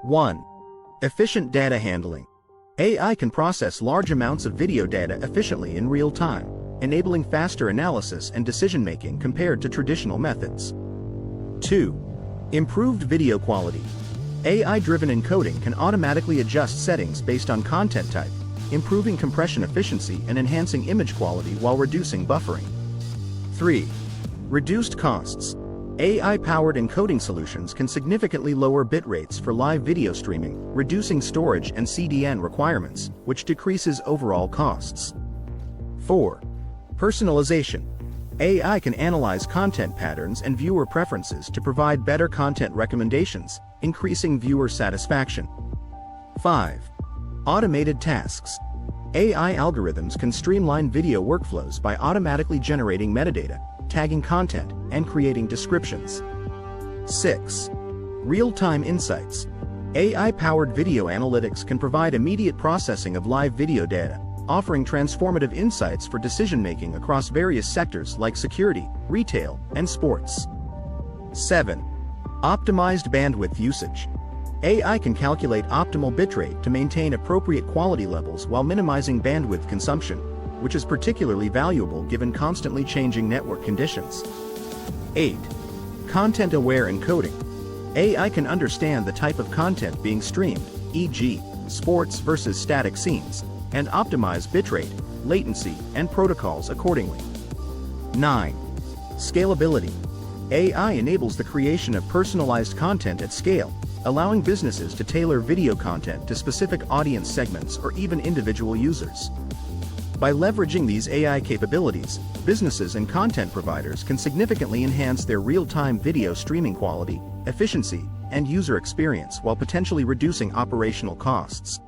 1. Efficient data handling. AI can process large amounts of video data efficiently in real time, enabling faster analysis and decision-making compared to traditional methods. 2. Improved video quality. AI-driven encoding can automatically adjust settings based on content type, improving compression efficiency and enhancing image quality while reducing buffering. 3. Reduced costs. AI-powered encoding solutions can significantly lower bit rates for live video streaming, reducing storage and CDN requirements, which decreases overall costs. 4. Personalization. AI can analyze content patterns and viewer preferences to provide better content recommendations, increasing viewer satisfaction. 5. Automated tasks. AI algorithms can streamline video workflows by automatically generating metadata, tagging content, and creating descriptions. 6. Real-time insights. AI-powered video analytics can provide immediate processing of live video data, offering transformative insights for decision-making across various sectors like security, retail, and sports. 7. Optimized bandwidth usage. AI can calculate optimal bitrate to maintain appropriate quality levels while minimizing bandwidth consumption, which is particularly valuable given constantly changing network conditions. 8. Content-aware encoding. AI can understand the type of content being streamed, e.g., sports versus static scenes, and optimize bitrate, latency, and protocols accordingly. 9. Scalability. AI enables the creation of personalized content at scale, allowing businesses to tailor video content to specific audience segments or even individual users. By leveraging these AI capabilities, businesses and content providers can significantly enhance their real-time video streaming quality, efficiency, and user experience while potentially reducing operational costs.